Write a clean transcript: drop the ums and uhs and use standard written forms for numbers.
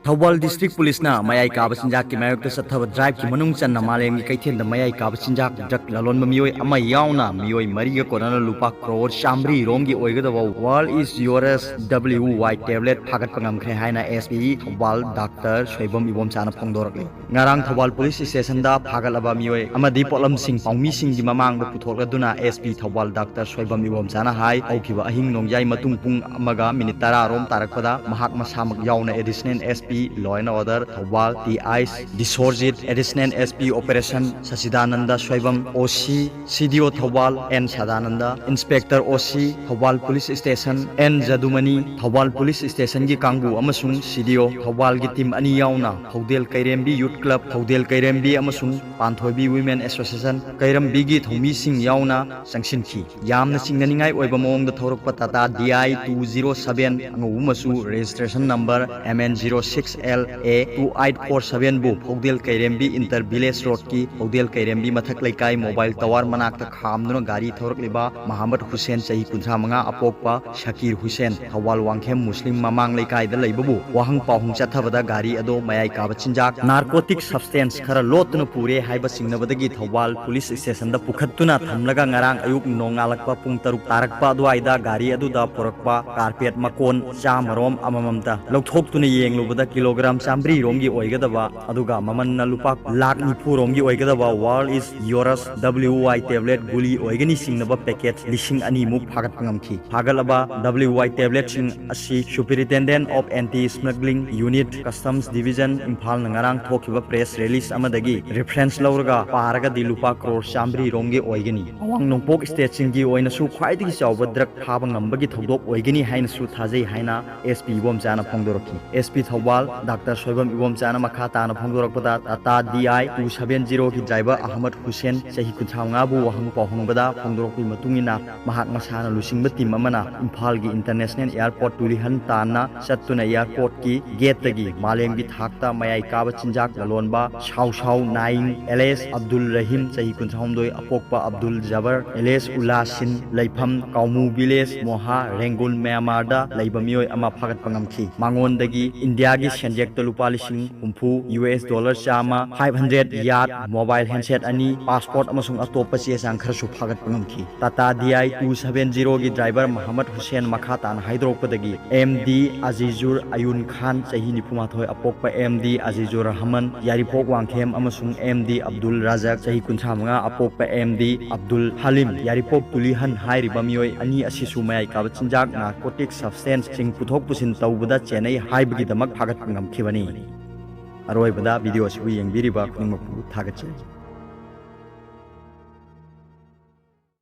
Thoubal district police ना मयाई काब चिंजाक की मायोक सत्थब drive की मनुंग चन्ना मालेम की कैथेन मयाई काब चिंजाक ड्रग ललोन मियोय अमा यावना मियोय मरीगा कोना लुपा करोड़ शामरी रोम की ओइगदब world is yours WY tablet फागत पंगमख्रे हाइना SP थौबाल डॉक्टर सोइबम इबोम चाना फोंदोरकले ngarang थौबाल पुलिस स्टेशन दा फागलबा मियोय अमदी पोलम सिंह पाउमी सिंह की ममांग पुथोलदुना SP थौबाल डॉक्टर सोइबम इबोम चाना हाई औखिबा अहिंग नोंजाई मतुंग पुंग अमगा मिनिट 10 रोम तारकपदा महाक मसामक यावना additional SP Law and Order Thobal TIs Disorjit Additional SP Operation Sachidananda Soibam OC CDO Thobal N Sadananda Inspector OC Thobal Police Station N Jadumani Thobal Police Station gi Kangbu amasung CDO Thobal gi team ani yauna Thodel Kairembi Youth Club Thodel Kairembi amasung Panthoibi Women Association Kairambi gi Thomi Sing yauna Sangsinki Yamna Singnaningai oiba mawngda thorokpa Tata DI 207 angumasu registration number MN06LA2847 bu Phodel Kairembi Inter Village Road ki Phodel Kairembi mathak laikai mobile tower manakta khamduna gari thorokliba Muhammad Hussein chahi 35 apokpa Shakir Hussein Thawal Wangkhem Muslim mamang laikai da leibabu wahang pahung chathabada gari ado mayai kaba chinjak narcotic substance khara lotna pure haiba singnabadagi Thawal Police Station da pukhattuna thamlaga ngarang ayuk nongalakpa pung taruk tarakpa adwaida gari adu da porakpa carpet makon chamarom amamamta lokthok yenglubada kilogram chambri romgi oigadaba aduga mamanna lupa lakh nifu romgi oigadaba world is yoras WY tablet guli oigani singnaba packet lising ani muk phagat pangamki phagalaba WY tablet sing asi Superintendent of Anti Smuggling Unit Customs Division Imphal ngarang thokiba press release amadagi reference lauraga paraga di lupa crore chambri romgi oigani awang nongpok state singgi oina su khwaidigi chawba drug phaba ngambagi thodok oigani haina su thajai haina SP bom jana phongdoroki SP Thobal Dr. Soibam Ibom Chana Makha Tana Phongdorakpada Tata DI 270 ki driver Ahmad Hussein chahi 35 bu wahang pahungbada phongdorakpi matungina mahak masana lusingba team amana Imphal gi International Airport tulihan tana chattuna airport ki gate tagi malem gi thakta mayai kaba chinjak lalonba shau naing LS Abdul Rahim chahi 39 apokpa Abdul Jabbar LS Ulasin Laifam Kaumu Village Moha Rengul Myanmarda laibamioi ama phagat pangamki mangon dagi India की सेंजेक लुपा लिसिंग हुम्फू US dollar Chama 500 yard mobile handset अनि passport अमसुंग अतोप चे चांग खरसु फागत पंगमखी Tata DI 270 की driver Mohammad Hussain मखा तान हाइद्रोपदगी MD Azizur अयुन Khan चाही निफुमाथोय अपोकपा MD Azizur Rahman यारिपोक Wangkhem अमसुंग MD Abdul राजाक चाही 35 अपोकपा MD Abdul haleem यारिपोक तुलिहन हाइरिबा मियोय अनि असिसु मयाई काब चिंजाक नार्कोटिक सब्सटेंस सिंग पुथोक पुसिन तौबदा चेन्नई हाइबगी दमक फागत पंगमखिबनी अरोइबदा वीडियो सिबु येंगबिरिबा खुनिमकु थागतचे